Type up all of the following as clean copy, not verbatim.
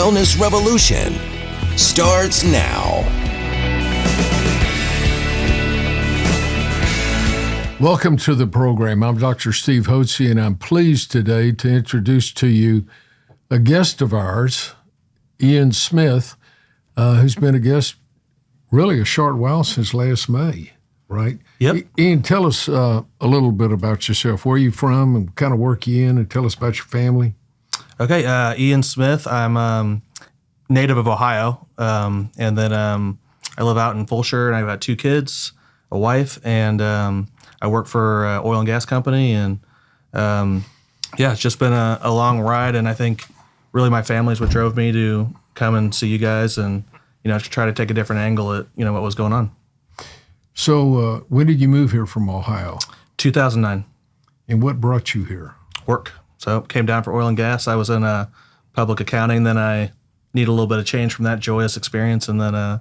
wellness revolution starts now. Welcome to the program. I'm Dr. Steve Hotze, and I'm pleased today to introduce to you a guest of ours, Ian Smith, who's been a guest really a short while, since last May, right? Yep. Ian, tell us a little bit about yourself. Where are you from and what kind of work you in, and tell us about your family. Okay, Ian Smith. I'm native of Ohio, and then I live out in Fulshire, and I've got 2 kids, a wife, and I work for an oil and gas company, and it's just been a long ride, and I think really my family is what drove me to come and see you guys and, to try to take a different angle at, what was going on. So when did you move here from Ohio? 2009. And what brought you here? Work. So came down for oil and gas. I was in public accounting, then I need a little bit of change from that joyous experience, and then,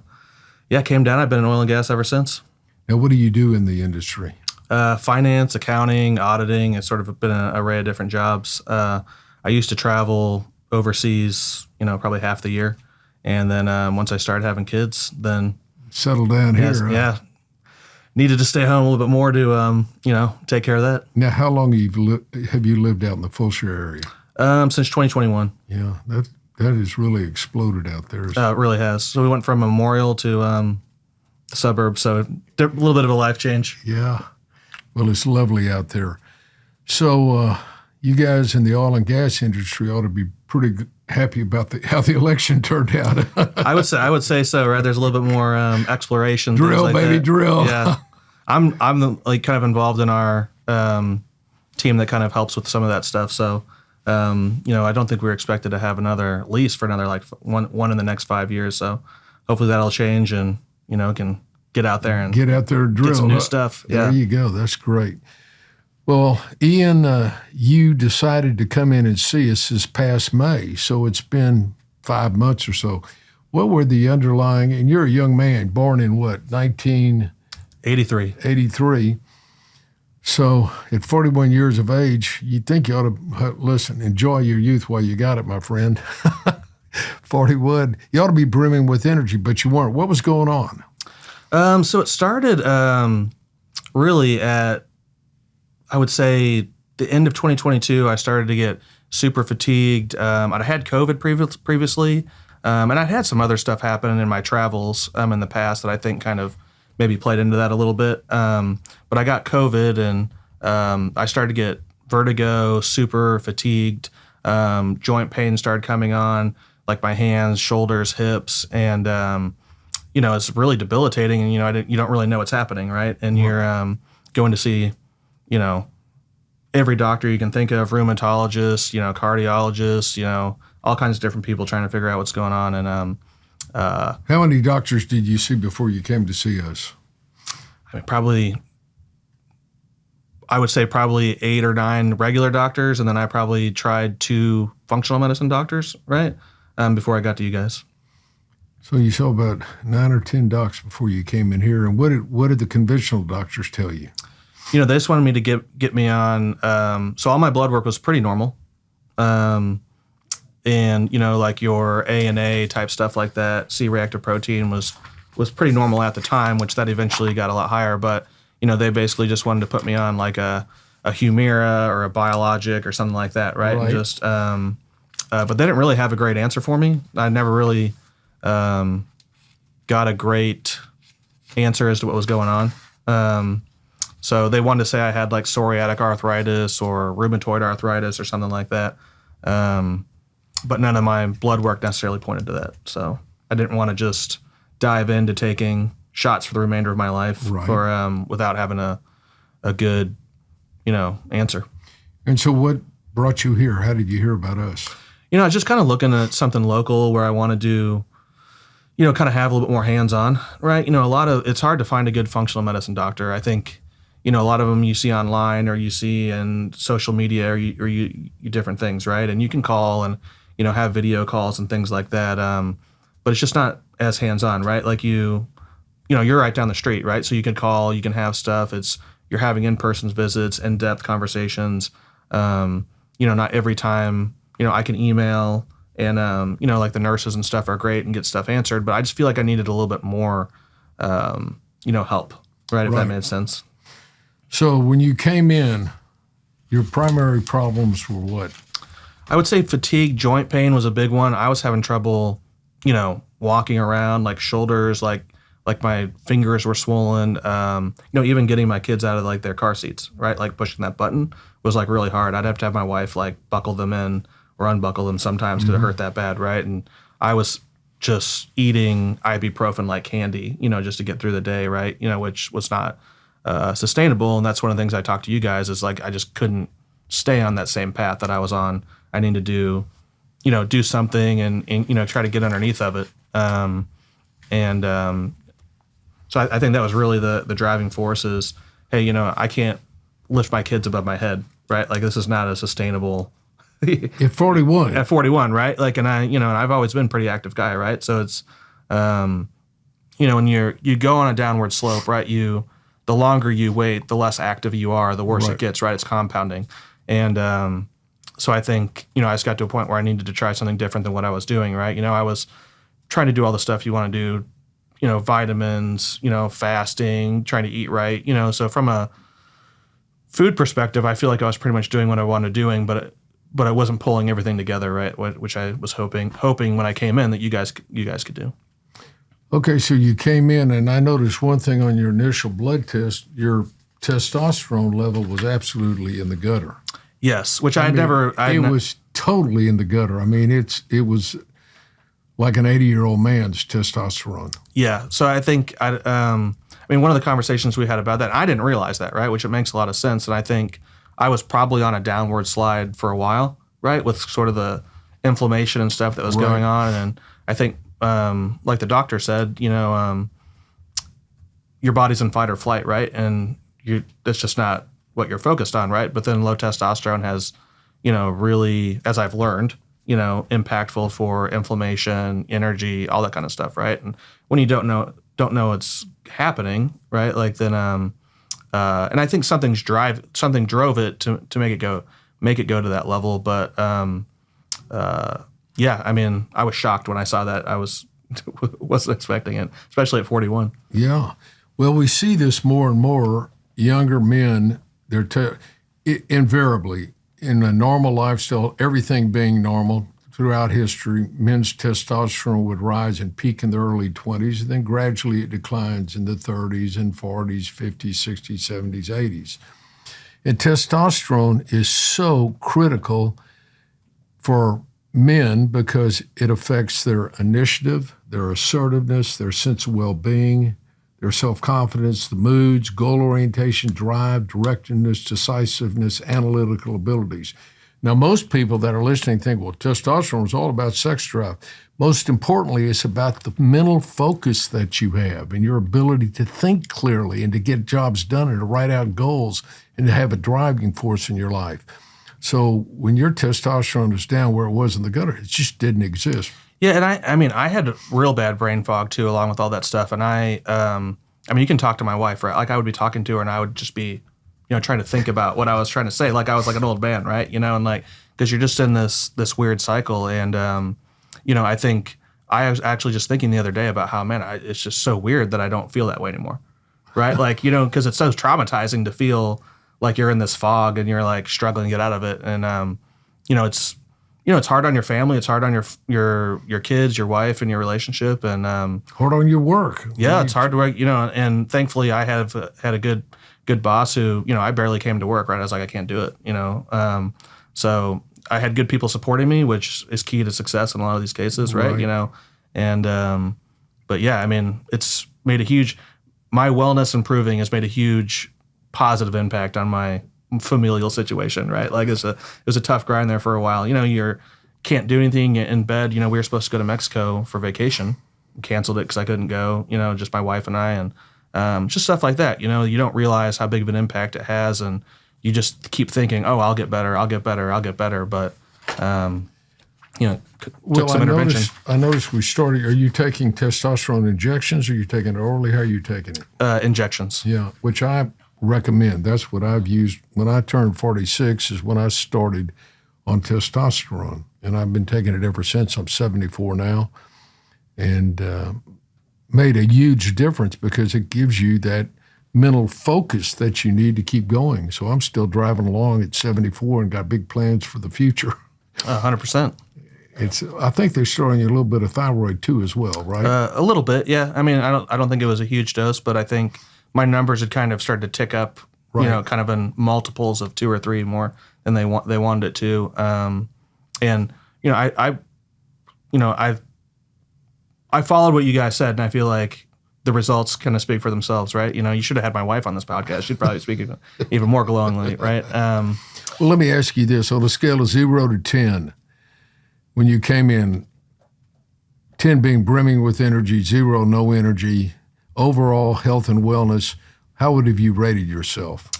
came down. I've been in oil and gas ever since. Now, what do you do in the industry? Finance, accounting, auditing. It's sort of been an array of different jobs. I used to travel overseas, probably half the year. And then once I started having kids, then... Settled down here, huh? Yeah. Needed to stay home a little bit more to, take care of that. Now, how long have you lived out in the Fulshire area? Since 2021. Yeah, that has really exploded out there. It really has. So we went from Memorial to the suburbs, so a little bit of a life change. Yeah. Well, it's lovely out there. So you guys in the oil and gas industry ought to be pretty happy about how the election turned out. I would say so, right? There's a little bit more exploration. Drill, like baby, that. drill. Yeah. I'm kind of involved in our team that kind of helps with some of that stuff. So, I don't think we're expected to have another lease for another one in the next 5 years. So hopefully that'll change and, can get out there and drill. Get some new stuff. Yeah. There you go. That's great. Well, Ian, you decided to come in and see us this past May, so it's been 5 months or so. What were the underlying, and you're a young man, born in what, 1983. 83. So at 41 years of age, you think you ought to, enjoy your youth while you got it, my friend. 41, you ought to be brimming with energy, but you weren't. What was going on? So it started really at, I would say, the end of 2022. I started to get super fatigued. I'd had COVID previously, and I'd had some other stuff happen in my travels in the past that I think kind of maybe played into that a little bit. But I got COVID, and I started to get vertigo, super fatigued. Joint pain started coming on, like my hands, shoulders, hips, and it's really debilitating, and you don't really know what's happening, right? And you're going to see, every doctor you can think of, rheumatologist, cardiologist, all kinds of different people trying to figure out what's going on. And how many doctors did you see before you came to see us? I would say probably 8 or 9 regular doctors, and then I probably tried 2 functional medicine doctors, right, before I got to you guys. So you saw about 9 or 10 docs before you came in here, and what did the conventional doctors tell you? They just wanted me to get me on. So all my blood work was pretty normal, and like your ANA type stuff like that, C-reactive protein was pretty normal at the time, which that eventually got a lot higher. But they basically just wanted to put me on like a Humira or a biologic or something like that, right? And just but they didn't really have a great answer for me. I never really got a great answer as to what was going on. So they wanted to say I had like psoriatic arthritis or rheumatoid arthritis or something like that. But none of my blood work necessarily pointed to that. So I didn't want to just dive into taking shots for the remainder of my life for without having a good, answer. And so what brought you here? How did you hear about us? I was just kind of looking at something local where I want to do, kind of have a little bit more hands-on, right? It's hard to find a good functional medicine doctor. I think, a lot of them you see online or you see in social media or you different things, right? And you can call and, have video calls and things like that. But it's just not as hands-on, right? Like you're right down the street, right? So you can call, you can have stuff. You're having in-person visits, in-depth conversations. Not every time, I can email you know, like the nurses and stuff are great and get stuff answered, but I just feel like I needed a little bit more, you know, help, right? If that made sense. So when you came in, your primary problems were what? I would say fatigue, joint pain was a big one. I was having trouble, you know, walking around, like shoulders, like my fingers were swollen. You know, even getting my kids out of like their car seats, right? Like pushing that button was like really hard. I'd have to have my wife like buckle them in or unbuckle them sometimes because it hurt that bad, right? And I was just eating ibuprofen like candy, you know, just to get through the day, right? You know, which was not sustainable. And that's one of the things I talked to you guys is like I just couldn't stay on that same path that I was on. I need to do something and you know, try to get underneath of it. So I think that was really the driving force is, hey, you know, I can't lift my kids above my head, right? Like this is not a sustainable. At 41. At 41, right? Like, and I've always been a pretty active guy, right? So it's, you know, when you go on a downward slope, right? The longer you wait, the less active you are, the worse it gets, right? It's compounding. And so I think, you know, I just got to a point where I needed to try something different than what I was doing, right? You know, I was trying to do all the stuff you want to do, you know, vitamins, you know, fasting, trying to eat right, you know. So from a food perspective, I feel like I was pretty much doing what I wanted doing, but I wasn't pulling everything together, right? Which I was hoping when I came in that you guys could do. Okay, so you came in, and I noticed one thing on your initial blood test: your testosterone level was absolutely in the gutter. Yes, which it was totally in the gutter. I mean, it was like an 80-year-old man's testosterone. Yeah, so I think I mean, one of the conversations we had about that, I didn't realize that, right? Which it makes a lot of sense, and I think I was probably on a downward slide for a while, right, with sort of the inflammation and stuff that was going on, and I think, like the doctor said, you know, your body's in fight or flight, right, and that's just not what you're focused on, right? But then low testosterone has, you know, really, as I've learned, you know, impactful for inflammation, energy, all that kind of stuff, right? And when you don't know it's happening, right? Like then, and I think something drove it to make it go to that level. But yeah, I mean, I was shocked when I saw that. I wasn't expecting it, especially at 41. Yeah, well, we see this more and more. Younger men, they're invariably in a normal lifestyle, everything being normal throughout history, men's testosterone would rise and peak in the early 20s, and then gradually it declines in the 30s and 40s, 50s, 60s, 70s, 80s. And testosterone is so critical for men because it affects their initiative, their assertiveness, their sense of well-being, their self-confidence, the moods, goal orientation, drive, directedness, decisiveness, analytical abilities. Now, most people that are listening think, well, testosterone is all about sex drive. Most importantly, it's about the mental focus that you have and your ability to think clearly and to get jobs done and to write out goals and to have a driving force in your life. So when your testosterone is down where it was in the gutter, it just didn't exist. Yeah, and I mean, I had real bad brain fog too, along with all that stuff. And I mean, you can talk to my wife, right? Like I would be talking to her, and I would just be, you know, trying to think about what I was trying to say, like I was like an old man, right? You know, and like because you're just in this weird cycle, and you know, I think I was actually just thinking the other day about how, man, it's just so weird that I don't feel that way anymore, right? Like, you know, because it's so traumatizing to feel like you're in this fog and you're like struggling to get out of it, and you know, it's hard on your family. It's hard on your kids, your wife, and your relationship, and hard on your work. Yeah, it's hard to work. You know, and thankfully, I have had a good boss who, you know, I barely came to work. Right, I was like, I can't do it. You know, so I had good people supporting me, which is key to success in a lot of these cases, right? You know, and but yeah, I mean, it's made my wellness improving has made a huge positive impact on my familial situation, right? Like it was a tough grind there for a while. You know, you can't do anything in bed. You know, we were supposed to go to Mexico for vacation, canceled it because I couldn't go. You know, just my wife and I, and just stuff like that. You know, you don't realize how big of an impact it has, and you just keep thinking, "Oh, I'll get better, I'll get better, I'll get better." But you know, took some intervention. I noticed we started. Are you taking testosterone injections, or are you taking it orally? How are you taking it? Injections. Yeah, which I recommend. That's what I've used when I turned 46 is when I started on testosterone. and I've been taking it ever since. I'm 74 now, and made a huge difference because it gives you that mental focus that you need to keep going. So I'm still driving along at 74 and got big plans for the future. 100%. I think they're showing you a little bit of thyroid too as well, right? A little bit, yeah. I mean, I don't think it was a huge dose, but I think my numbers had kind of started to tick up, Right. kind of in multiples of 2 or 3 more than they wanted it to. And I followed what you guys said, and I feel like the results kind of speak for themselves, right? You should have had my wife on this podcast. She'd probably speak even more glowingly, right? Well, let me ask you this. On a scale of 0 to 10, when you came in, 10 being brimming with energy, 0, no energy, overall health and wellness, how would have you rated yourself?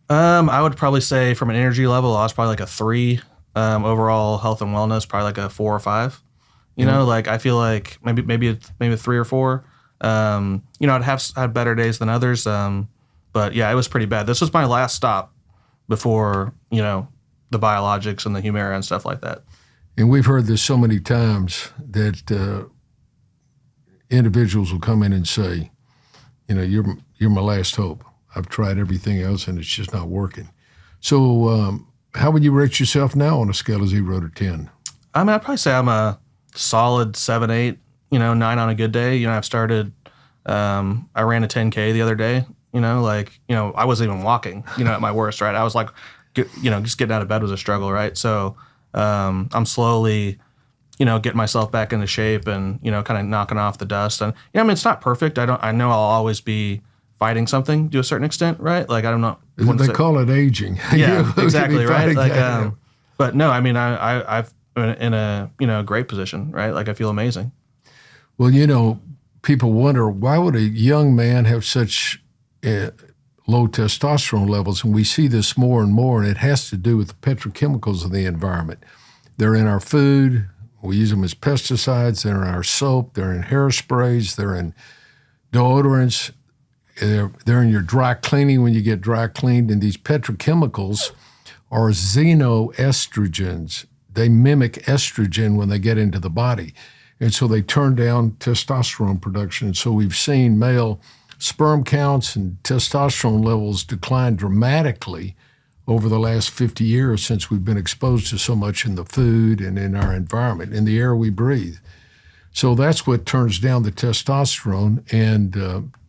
I would probably say from an energy level, I was probably like a 3. Overall health and wellness, probably like a 4 or 5. Like I feel like maybe a 3 or 4. I'd had better days than others. But yeah, it was pretty bad. This was my last stop before, the biologics and the Humira and stuff like that. And we've heard this so many times that individuals will come in and say, you're my last hope. I've tried everything else and it's just not working. So how would you rate yourself now on a scale of 0 to 10? I mean, I'd probably say I'm a solid 7, 8, 9 on a good day. I've started, I ran a 10K the other day, I wasn't even walking, at my worst, right? I was like, just getting out of bed was a struggle, right? So I'm slowly, getting myself back into shape and, kind of knocking off the dust. And, it's not perfect. I know I'll always be fighting something to a certain extent, right? Like, I don't know. They call it aging. Yeah, exactly, right? Like, but no, I mean, I've been in a, great position, right? Like, I feel amazing. Well, people wonder, why would a young man have such low testosterone levels? And we see this more and more, and it has to do with the petrochemicals of the environment. They're in our food. We use them as pesticides. They're in our soap. They're in hairsprays. They're in deodorants. They're in your dry cleaning when you get dry cleaned. And these petrochemicals are xenoestrogens. They mimic estrogen when they get into the body. And so they turn down testosterone production. And so we've seen male sperm counts and testosterone levels decline dramatically over the last 50 years since we've been exposed to so much in the food and in our environment, in the air we breathe. So that's what turns down the testosterone. And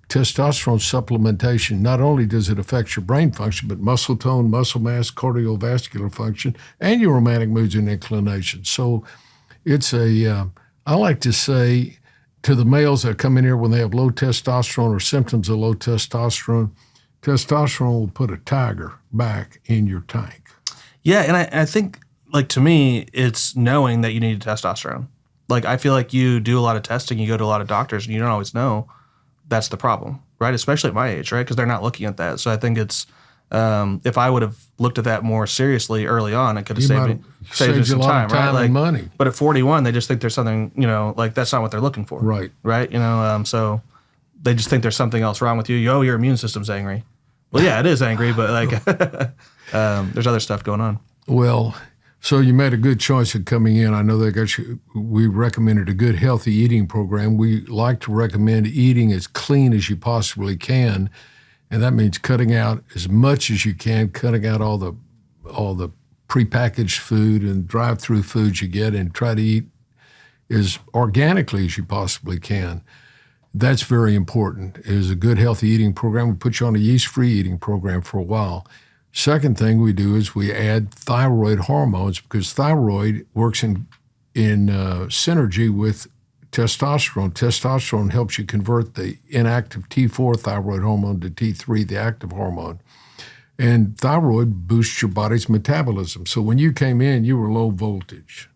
testosterone supplementation, not only does it affect your brain function, but muscle tone, muscle mass, cardiovascular function, and your romantic moods and inclinations. So it's I like to say to the males that come in here when they have low testosterone or symptoms of low testosterone, testosterone will put a tiger back in your tank. Yeah, and I think, like, to me, it's knowing that you need testosterone. Like, I feel like you do a lot of testing, you go to a lot of doctors, and you don't always know that's the problem, right? Especially at my age, right? Because they're not looking at that. So I think it's, if I would have looked at that more seriously early on, it could have saved me some time, right? Like, and money. But at 41, they just think there's something, like, that's not what they're looking for. Right. Right? So they just think there's something else wrong with you. Your immune system's angry. Well, yeah, it is angry, but like, there's other stuff going on. Well, so you made a good choice of coming in. I know we recommended a good healthy eating program. We like to recommend eating as clean as you possibly can. And that means cutting out as much as you can, cutting out all the prepackaged food and drive-through foods you get, and try to eat as organically as you possibly can. That's very important. It is a good healthy eating program. We put you on a yeast-free eating program for a while. Second thing we do is we add thyroid hormones, because thyroid works in synergy with testosterone. Testosterone helps you convert the inactive T4 thyroid hormone to T3, the active hormone. And thyroid boosts your body's metabolism. So when you came in, you were low voltage,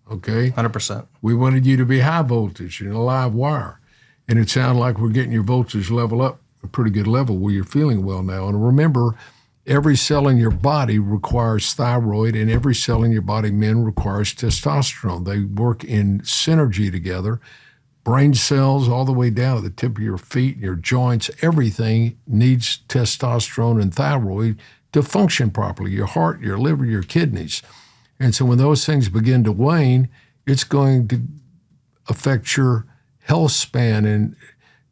okay? 100%. We wanted you to be high voltage and a live wire. And it sounded like we're getting your voltage level up a pretty good level where you're feeling well now. And remember, every cell in your body requires thyroid, and every cell in your body, men, requires testosterone. They work in synergy together. Brain cells all the way down to the tip of your feet and your joints, everything needs testosterone and thyroid to function properly. Your heart, your liver, your kidneys. And so when those things begin to wane, it's going to affect your health span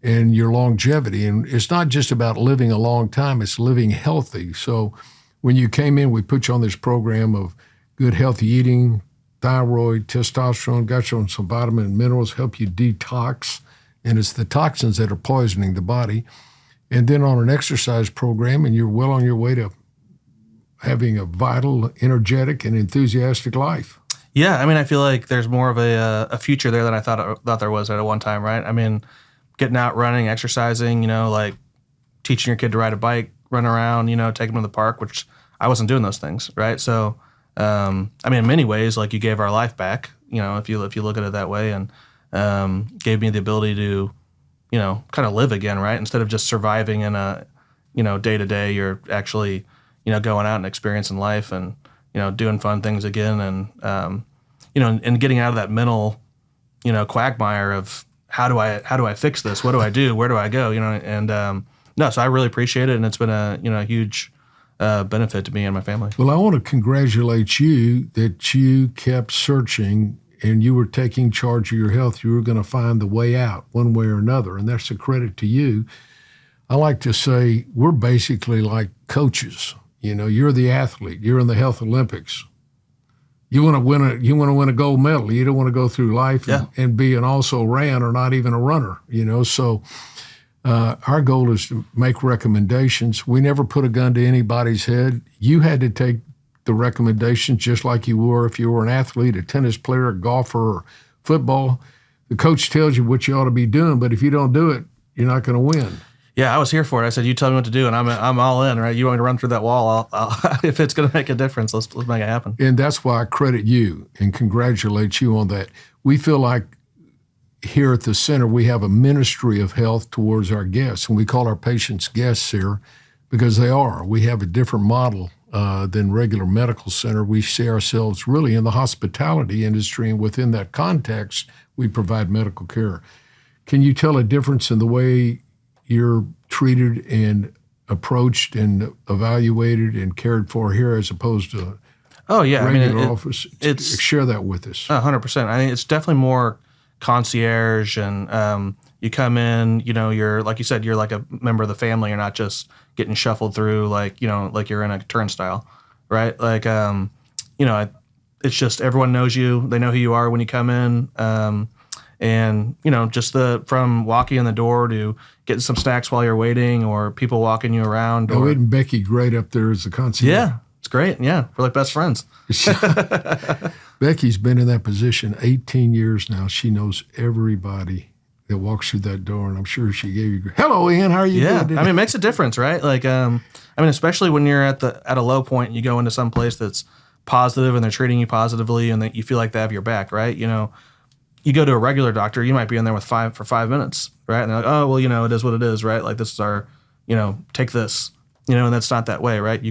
and your longevity. And it's not just about living a long time, it's living healthy. So when you came in, we put you on this program of good healthy eating, thyroid, testosterone, got you on some vitamin and minerals, help you detox. And it's the toxins that are poisoning the body. And then on an exercise program, and you're well on your way to having a vital, energetic, and enthusiastic life. Yeah, I mean, I feel like there's more of a future there than I thought there was at one time, right? I mean, getting out, running, exercising, like teaching your kid to ride a bike, run around, take them to the park, which I wasn't doing those things, right? So, I mean, in many ways, like you gave our life back, if you look at it that way, and gave me the ability to, kind of live again, right? Instead of just surviving in a, day to day, you're actually, going out and experiencing life and, doing fun things again, and and getting out of that mental, quagmire of how do I fix this? What do I do? Where do I go? And no, so I really appreciate it, and it's been a huge benefit to me and my family. Well, I want to congratulate you that you kept searching and you were taking charge of your health. You were going to find the way out one way or another, and that's a credit to you. I like to say we're basically like coaches. You're the athlete. You're in the health Olympics. You want to win a gold medal. You don't want to go through life and be an also-ran or not even a runner. So our goal is to make recommendations. We never put a gun to anybody's head. You had to take the recommendations just like you were if you were an athlete, a tennis player, a golfer, or football. The coach tells you what you ought to be doing, but if you don't do it, you're not going to win. Yeah, I was here for it. I said, you tell me what to do, and I'm all in, right? You want me to run through that wall, I'll if it's going to make a difference, let's make it happen. And that's why I credit you and congratulate you on that. We feel like here at the center, we have a ministry of health towards our guests, and we call our patients guests here because they are. We have a different model than regular medical center. We see ourselves really in the hospitality industry, and within that context, we provide medical care. Can you tell a difference in the way you're treated and approached and evaluated and cared for here as opposed to regular office? Share that with us. 100%. I think it's definitely more concierge, and you come in, you're, like you said, you're like a member of the family. You're not just getting shuffled through like you're in a turnstile, right? Like, it's just everyone knows you. They know who you are when you come in. And, just from walking in the door to getting some snacks while you're waiting, or people walking you around. Isn't Becky great up there as the concierge? Yeah, it's great. Yeah, we're like best friends. Becky's been in that position 18 years now. She knows everybody that walks through that door, and I'm sure she gave you, hello, Ian, how are you doing today? I mean, it makes a difference, right? Like, especially when you're at a low point and you go into some place that's positive and they're treating you positively and that you feel like they have your back, right? You go to a regular doctor, you might be in there for 5 minutes, right? And they're like, oh, well, it is what it is, right? Like, this is our, take this, and that's not that way, right?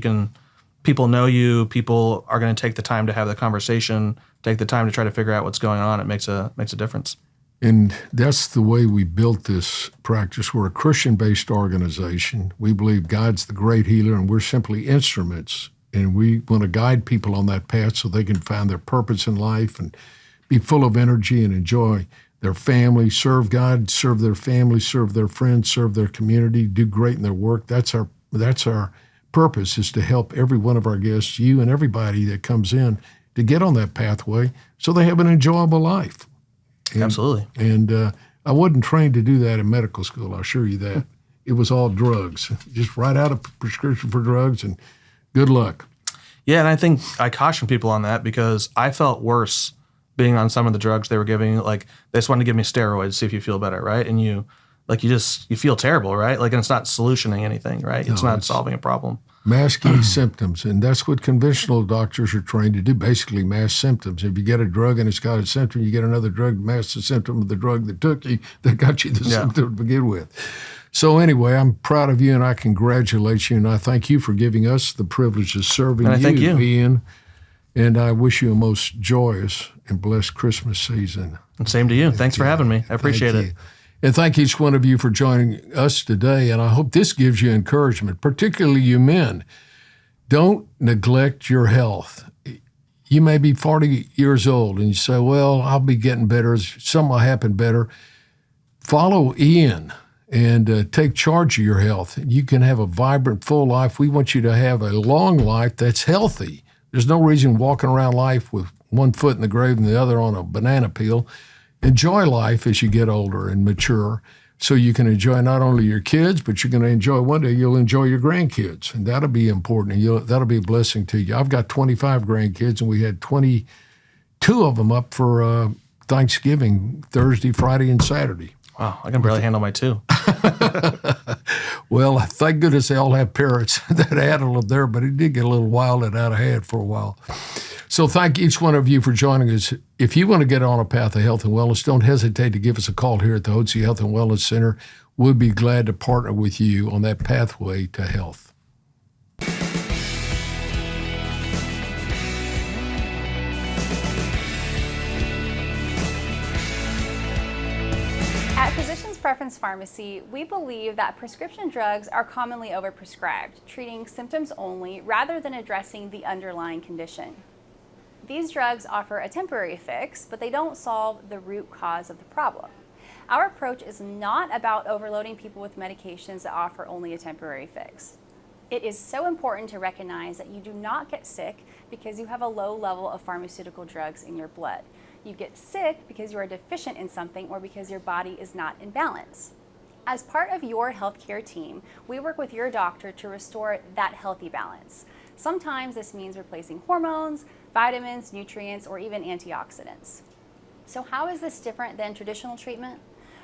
People know you, people are going to take the time to have the conversation, take the time to try to figure out what's going on. It makes a difference. And that's the way we built this practice. We're a Christian-based organization. We believe God's the great healer, and we're simply instruments. And we want to guide people on that path so they can find their purpose in life and be full of energy and enjoy their family, serve God, serve their family, serve their friends, serve their community, do great in their work. That's our purpose, is to help every one of our guests, you and everybody that comes in, to get on that pathway so they have an enjoyable life. Absolutely. And I wasn't trained to do that in medical school, I'll assure you that. It was all drugs. Just write out a prescription for drugs and good luck. Yeah, and I think I caution people on that because I felt worse being on some of the drugs they were giving. Like, they just wanted to give me steroids, see if you feel better, right? And you feel terrible, right? Like, and it's not solutioning anything, right? It's not solving a problem. Masking symptoms, and that's what conventional doctors are trained to do, basically mask symptoms. If you get a drug and it's got a symptom, you get another drug to mask the symptom of the drug that took you, that got you the symptom to begin with. So anyway, I'm proud of you, and I congratulate you, and I thank you for giving us the privilege of serving you, Ian. And I wish you a most joyous and blessed Christmas season. And same to you. Thanks for having me. I appreciate it. And thank each one of you for joining us today. And I hope this gives you encouragement, particularly you men. Don't neglect your health. You may be 40 years old and you say, well, I'll be getting better. Something will happen better. Follow Ian and take charge of your health. You can have a vibrant, full life. We want you to have a long life that's healthy. There's no reason walking around life with one foot in the grave and the other on a banana peel. Enjoy life as you get older and mature so you can enjoy not only your kids, but you're going to enjoy one day, you'll enjoy your grandkids. And that'll be important. And that'll be a blessing to you. I've got 25 grandkids, and we had 22 of them up for Thanksgiving, Thursday, Friday, and Saturday. Wow, I can barely handle my two. Well, thank goodness they all have parents that handle them there, but it did get a little wild and out of hand for a while. So thank each one of you for joining us. If you want to get on a path of health and wellness, don't hesitate to give us a call here at the Hotze Health and Wellness Center. We'll be glad to partner with you on that pathway to health. At Physicians Preference Pharmacy, we believe that prescription drugs are commonly overprescribed, treating symptoms only rather than addressing the underlying condition. These drugs offer a temporary fix, but they don't solve the root cause of the problem. Our approach is not about overloading people with medications that offer only a temporary fix. It is so important to recognize that you do not get sick because you have a low level of pharmaceutical drugs in your blood. You get sick because you are deficient in something or because your body is not in balance. As part of your healthcare team, we work with your doctor to restore that healthy balance. Sometimes this means replacing hormones, vitamins, nutrients, or even antioxidants. So how is this different than traditional treatment?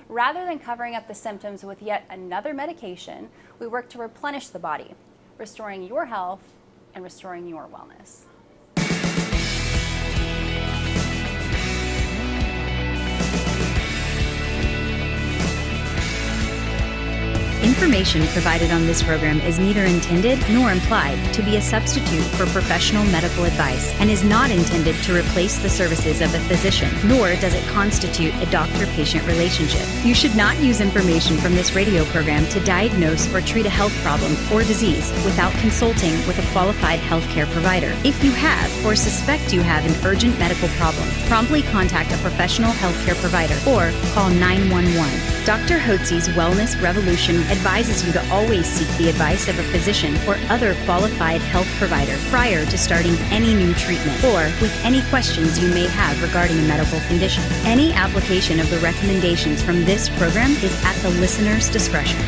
Rather than covering up the symptoms with yet another medication, we work to replenish the body, restoring your health and restoring your wellness. Information provided on this program is neither intended nor implied to be a substitute for professional medical advice and is not intended to replace the services of a physician, nor does it constitute a doctor-patient relationship. You should not use information from this radio program to diagnose or treat a health problem or disease without consulting with a qualified healthcare provider. If you have or suspect you have an urgent medical problem, promptly contact a professional healthcare provider or call 911. Dr. Hotze's Wellness Revolution advises you to always seek the advice of a physician or other qualified health provider prior to starting any new treatment or with any questions you may have regarding a medical condition. Any application of the recommendations from this program is at the listener's discretion.